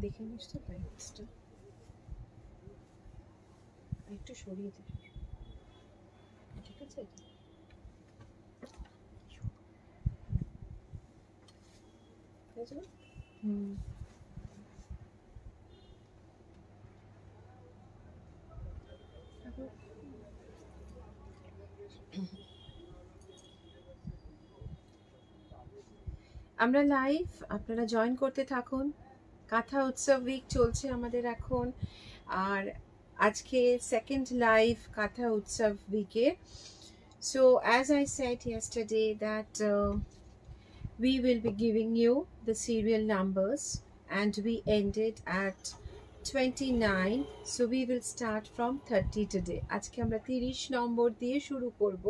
দেখে নিস তো লাইটসটা একটু সরিয়ে দে, ঠিক আছে? আমরা লাইভ, আপনারা জয়েন করতে থাকুন। কাঁথা উৎসব উইক চলছে আমাদের এখন, আর আজকে সেকেন্ড লাইভ কাঁথা উৎসব উইকে। So as I said yesterday that we will be giving you the serial numbers and we ended at 29, so we will start from 30 today. আজকে আমরা 30 নম্বর দিয়ে শুরু করব।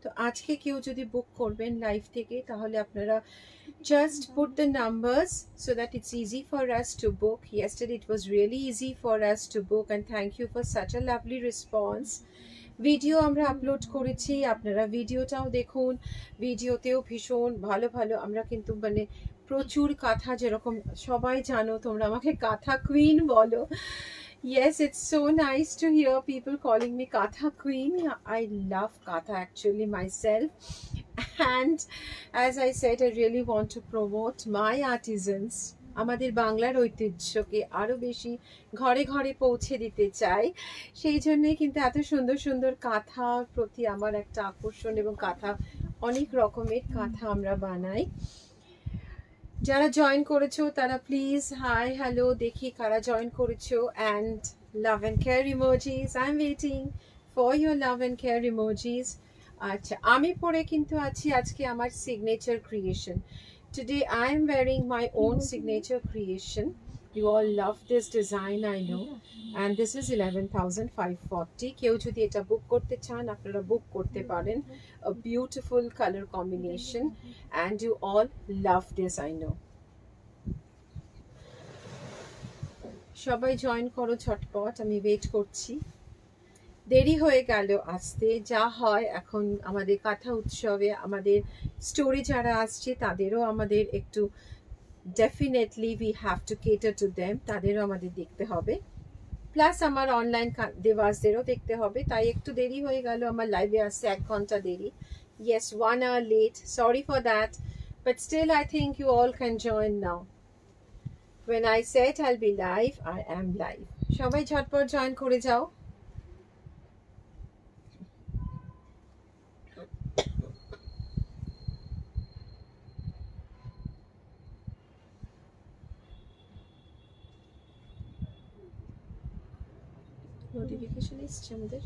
তো আজকে কেউ যদি বুক করবেন লাইভ থেকে, তাহলে আপনারা just put the numbers so that it's easy for us to book. Yesterday it was really easy for us to book, and thank you for such a lovely response. Video আমরা upload করেছি, আপনারা ভিডিওটাও দেখুন। ভিডিওতেও ভীষণ ভালো ভালো আমরা কিন্তু মানে প্রচুর কাঁথা, যেরকম সবাই জানো তোমরা আমাকে কাঁথা কুইন বলো। Yes, it's so nice to hear people calling me Katha Queen. I love Katha actually myself. And as I said, I really want to promote my artisans. আমাদের বাংলার ঐতিহ্যকে আরো বেশি ঘরে ঘরে পৌঁছে দিতে চাই। সেই জন্যই কিন্তু এত সুন্দর সুন্দর কাঁথার প্রতি আমার একটা আকর্ষণ, এবং কাঁথা অনেক রকমের কাঁথা আমরা বানাই। যারা জয়েন করেছো তারা প্লিজ হাই হ্যালো দেখি কারা জয়েন করেছো, and love and care emojis. I am waiting for your love and care emojis. আচ্ছা, আমি পরে কিন্তু আছি আজকে আমার signature creation. Today I am wearing my own signature creation. You all love this design, I know, and this is 11,540. কেউ যদি এটা বুক করতে চান আপনারা বুক করতে পারেন। A beautiful color combination, and you all love this, I know. সবাই join করো ঝটপট, আমি ওয়েট করছি। দেরি হয়ে গেল আসতে, যা হয় এখন আমাদের কাঁথা উৎসবে আমাদের স্টোরি যারা আসছে তাদেরও আমাদের একটু definitely we have to cater to them, তাদেরও আমাদের দেখতে হবে, প্লাস আমার অনলাইন দেওয়াসদেরও দেখতে হবে। তাই একটু দেরি হয়ে গেল আমার লাইভে আসতে, 1 ঘন্টা দেরি। Yes, 1 hour late, sorry for that, but still I think you all can join now. When I said I'll be live, I am live. সবাই ঝটপট জয়েন করে যাও। নোটিফিকেশন এসছে আমাদের।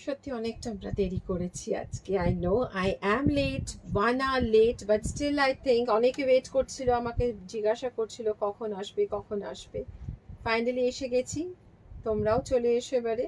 সত্যি অনেকটা আমরা দেরি করেছি আজকে। I know I am late, 1 hour late, but still I think অনেকে ওয়েট করছিল, আমাকে জিজ্ঞাসা করছিল কখন আসবে কখন আসবে। ফাইনালি এসে গেছি, তোমরাও চলে এসো এবারে।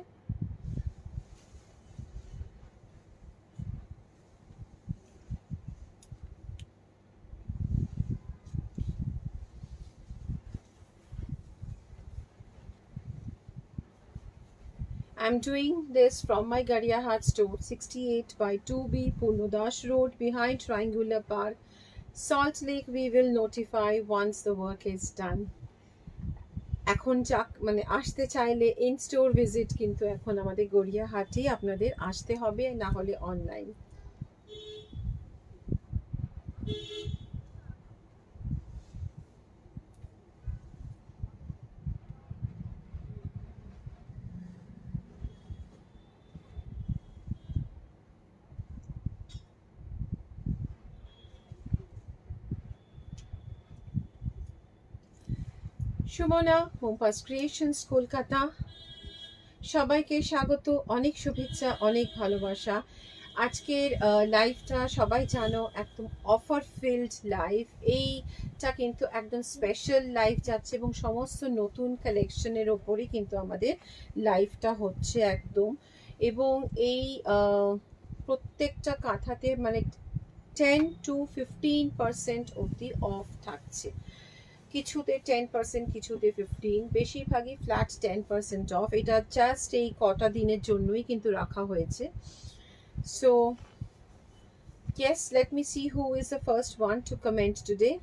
I'm doing this from my Gariyahat store, 68 by 2B Purnodash Road, behind Triangular Park, Salt Lake. We will notify once the work is done. এখন যাক মানে আসতে চাইলে ইন স্টোর ভিজিট কিন্তু এখন আমাদের গড়িয়াহাটে আপনাদের আসতে হবে, না হলে অনলাইন। সুমনা, মুমতাজ ক্রিয়েশনস কলকাতা, সবাইকে স্বাগত, অনেক শুভেচ্ছা, অনেক ভালোবাসা। আজকের লাইভটা সবাই জানো একদম অফার ফিল্ড লাইভ। এইটা কিন্তু একদম স্পেশাল লাইভ যাচ্ছে, এবং সমস্ত নতুন কালেকশনের ওপরই কিন্তু আমাদের লাইভটা হচ্ছে একদম। এবং এই প্রত্যেকটা কাঁথাতে মানে 10 to 15% অবধি অফ থাকছে। কিছুতে 10%, কিছুতে 15, বেশিরভাগই ফ্ল্যাট 10% অফ। এটা জাস্ট এই কটা দিনের জন্যই কিন্তু রাখা হয়েছে। So yes, let me see who is the first one to comment today.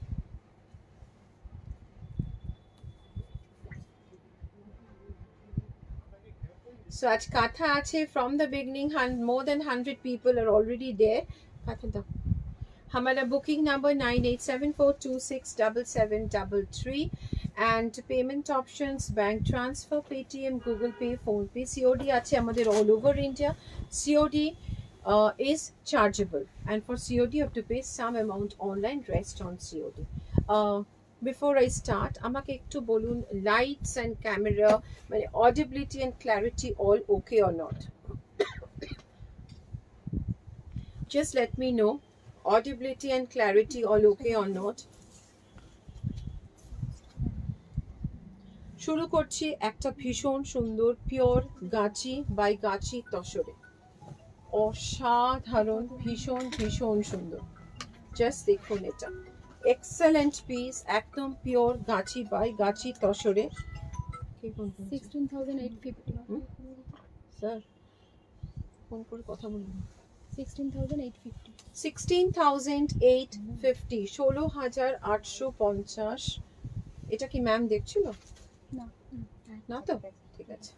So aaj katha ache from the beginning, more than 100 people are already there. Katha da hamara booking number 9874267733 and payment options bank transfer, Paytm, Google Pay, Phone Pay, COD ache amader all over India. COD is chargeable, and for COD you have to pay some amount online, rest on COD. Before I start, amake ekটু bolun lights and camera, মানে audibility and clarity all okay or not? Just let me know, audibility and clarity all okay or not? শুরু করছি একটা ভীষণ সুন্দর pure Gachhi by গাছি তসরে, অসাধারণ, ভীষণ ভীষণ সুন্দর। জাস্ট দেখুন, এটা এক্সেলেন্ট পিস, একদম pure Gachhi by Gachhi তসরে। 16,850 sir phone করে কথা বলুন। 16,850 16,850, 16,850। এটা কি ম্যাম দেখছিল? না না তো, ঠিক আছে।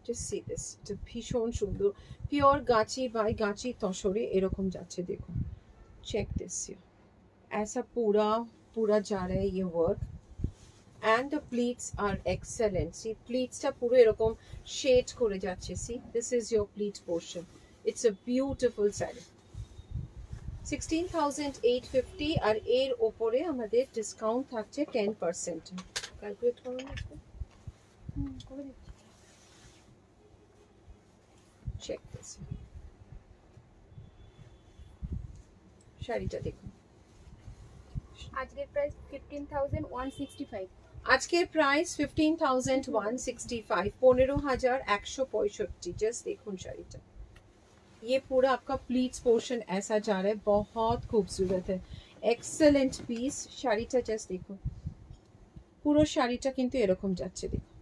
Just see this, এটা ভীষণ সুন্দর, পিওর গাছি বাই গাছি তসরে এরকম যাচ্ছে। দেখুন, check this here, ऐसा पूरा जा रहा है ये work, and the pleats are excellent. See, pleats টা পুরো এরকম শেড করে যাচ্ছে। See, this is your pleat portion. It's a beautiful saree. 16,850 আর এর উপরে আমাদের ডিসকাউন্ট থাকছে 10%। ক্যালকুলেট করুন আজকে। করে দিচ্ছি। চেক দিস, শাড়িটা দেখুন। আজকের প্রাইস 15,165। আজকের প্রাইস 15,165, 15,165। জাস্ট দেখুন শাড়িটা, ये पूरा आपका प्लीट्स पोर्शन ऐसा जा रहा है, बहुत खूबसूरत है, एक्सेलेंट पीस। শাড়িটা জাস্ট দেখুন, পুরো শাড়িটা কিন্তু এরকম যাচ্ছে। দেখুন,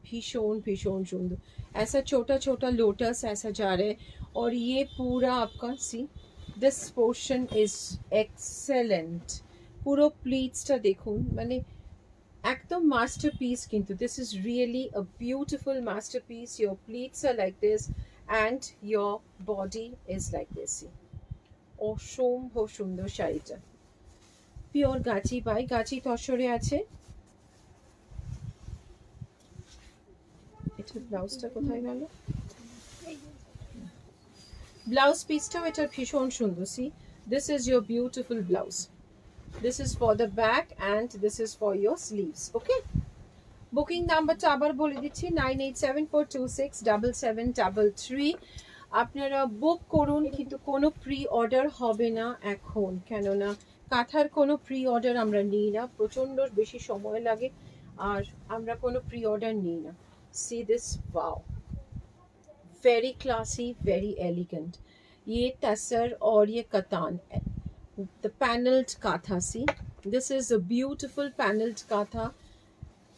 भीषण भीषण सुंदर, ऐसा छोटा छोटा लोटस ऐसा जा रहा है। और ये पूरा आपका see, this portion is excellent. পুরো প্লিটসটা দেখুন, মানে একদম মাস্টারপিস কিন্তু। This is really a beautiful masterpiece. Your pleats are like this and your body is like this. অসম্ভব সুন্দর শাড়িটা, পিওর গাছি বাই গাছি তসরে আছে। এটা ব্লাউজটা কোথায় গেল? ব্লাউজ পিসটাও এটা ভীষণ সুন্দর। See, this is your beautiful blouse. This is for the back and this is for your sleeves. Okay, booking নাম্বারটা আবার বলে দিচ্ছি, 9874267733। আপনারা বুক করুন, কিন্তু কোনো প্রি অর্ডার হবে না এখন, কেননা কাঁথার কোনো প্রি অর্ডার আমরা নিই না, প্রচণ্ড বেশি সময় লাগে, আর আমরা কোনো প্রি অর্ডার নিই না। C this, wow, very classy, very elegant. ये तसर और ये कतान, the paneled katha. See, this is a beautiful paneled katha.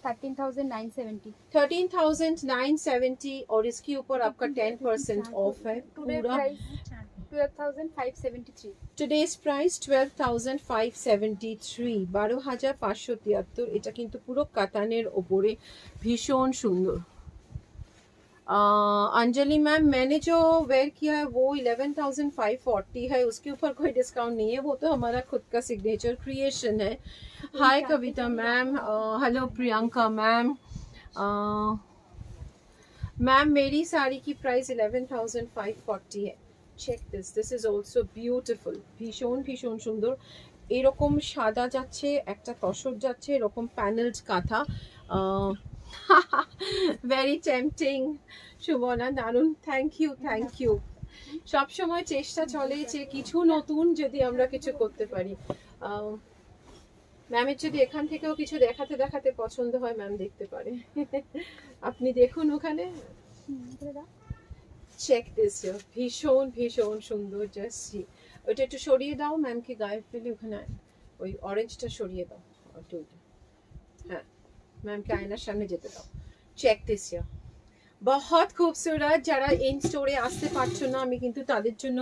13,970 13,970 और इसके ऊपर आपका 10% ऑफ है। पूरा 12,573। today's price 12,573, 12,573। এটা কিন্তু পুরো কাতানের ওপরে, ভীষণ সুন্দর। अंजलि मैम, मैंने जो वेयर किया है वो 11,540 है, उसके ऊपर कोई डिस्काउंट नहीं है, वो तो हमारा खुद का सिग्नेचर क्रिएशन है। Hi Kavita ma'am, hello Priyanka ma'am. Ma'am मेरी साड़ी की प्राइस 11,540 है। Check this, this is also beautiful, ভীষণ ভীষণ সুন্দর। এরকম সাদা যাচ্ছে, একটা তসর যাচ্ছে, এরকম প্যানেলড কাঁথা, ভেরি টেম্পটিং। সুবর্ণা, দারুণ, থ্যাংক ইউ থ্যাংক ইউ। সবসময় চেষ্টা চলে যে কিছু নতুন যদি আমরা কিছু করতে পারি। ম্যামের যদি এখান থেকেও কিছু দেখাতে দেখাতে পছন্দ হয় ম্যাম দেখতে পারে। আপনি দেখুন ওখানে, চেক দিস, ভীষণ ভীষণ সুন্দর। জাস্ট সি, ওইটা একটু সরিয়ে দাও ম্যামকে গায়ে ফেলে, ওখানে ওই অরেঞ্জটা সরিয়ে দাও, হ্যাঁ ম্যামকে আয়নার সামনে যেতে দাও। চেক দিস, বহুত খুবসুরত। যারা ইন স্টোরে আসতে পারছো না, আমি কিন্তু তাদের জন্য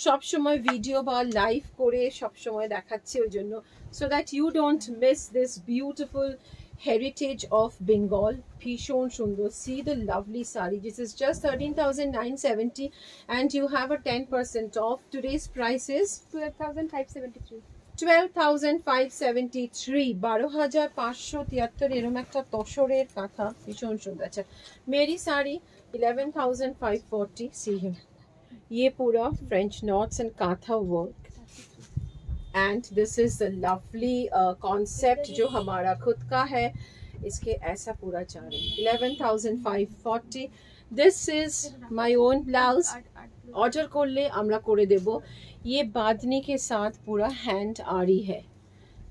সব সময় ভিডিও বা লাইভ করে সব সময় দেখাচ্ছি, ওই জন্য, so that you don't miss this beautiful heritage of Bengal. ভীষণ সুন্দর। See the lovely saree. This is just 13,970 and you have a 10% off. Today's price is 12,573. 12,573, 12,573 এরকম একটা তসরের কাঁথা, ভীষণ সুন্দর। আচ্ছা মেরি শাড়ি 11,540। सी हिम, ये पूरा French knots and kantha work, and this is the lovely concept जो हमारा खुद का है। इसके ऐसा पूरा चार 11,540। This is my own blouse. Order कर ले আমরা করে দেব। ये बांधनी के साथ पूरा हैंड आरी है।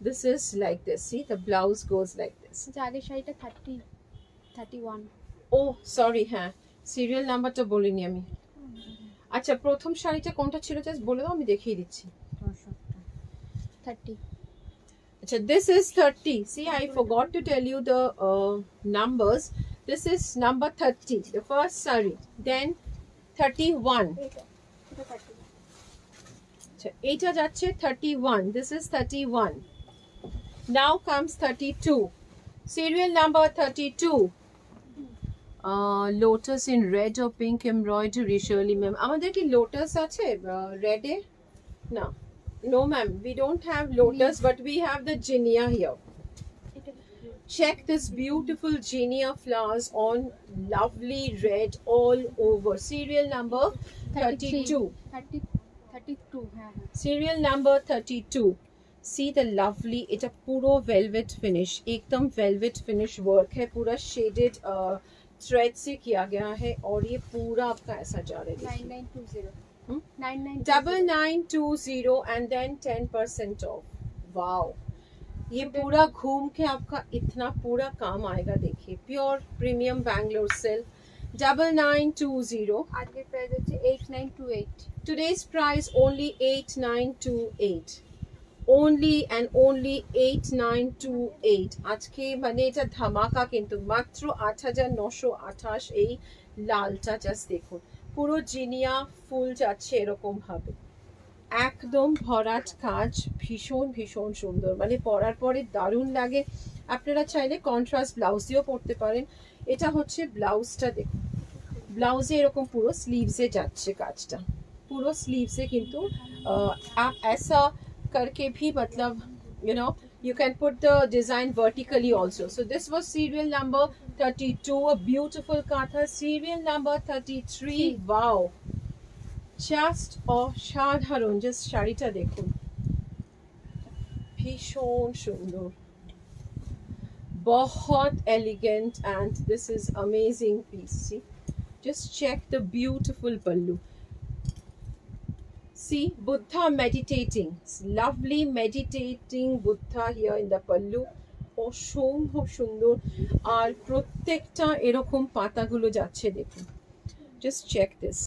This is like this, see the blouse goes like this. আগের শাড়িটা 31। ও সরি, হ্যাঁ সিরিয়াল নাম্বারটা বলিনি আমি। আচ্ছা প্রথম শাড়িটা কোনটা ছিল জাস্ট বলে দাও, আমি দেখিয়ে দিচ্ছি। 30। আচ্ছা this is 30. See, I forgot to tell you the numbers. This is number 30, the first saree. Then 31. এটা 31। আচ্ছা এইটা যাচ্ছে 31. This is 31. Now comes 32. Serial number 32. Lotus in red or pink embroidery. Shirley ma'am, আমাদের কি lotus আছে red এ? না, no ma'am, we don't have lotus, but we have the ginea here. Check this beautiful ginea flowers on lovely red all over. Serial number 32. 32 হ্যাঁ হ্যাঁ। Serial number 32. See the lovely, এটা পুরো velvet finish, एकदम velvet finish work है, पूरा shaded thread से किया गया है, और ये पूरा आपका ऐसा जा रहा है। 9920। 9920 and then 10% off. वाओ, ये पूरा घूम के आपका इतना पूरा काम आएगा। देखिए प्योर प्रीमियम बैंगलोर सिल्क 9920। আজকের প্রাইস হচ্ছে 8928। Today's price only 8928, only and only 8928। আজকে মানে এটা ধামাকা, কিন্তু মাত্র 8,928। এই লালটা জাস্ট দেখুন, পুরো জিনিয়া ফুল যাচ্ছে এরকম ভাবে, একদম ভরাট কাজ, ভীষণ ভীষণ সুন্দর, মানে পরার পরে দারুণ লাগে। আপনারা চাইলে কন্ট্রাস্ট ব্লাউজ দিয়েও পরতে পারেন। এটা হচ্ছে ব্লাউজটা, দেখুন ব্লাউজে এরকম পুরো স্লিভসে যাচ্ছে কাজটা, পুরো স্লিভসে কিন্তু आप ऐसा करके भी मतलब you know you can put the design vertically also. So this was serial number 32, a beautiful katha. Serial number 33, wow, just অসাধারণ। জাস্ট শাড়িটা দেখুন, ভীষণ সুন্দর, बहुत elegant, and this is amazing piece. See, just check the beautiful pallu. See, Buddha meditating, lovely meditating Buddha here in the pallu. অসম্ভব সুন্দর, আর প্রত্যেকটা এরকম পাতাগুলো যাচ্ছে দেখুন। Just check this.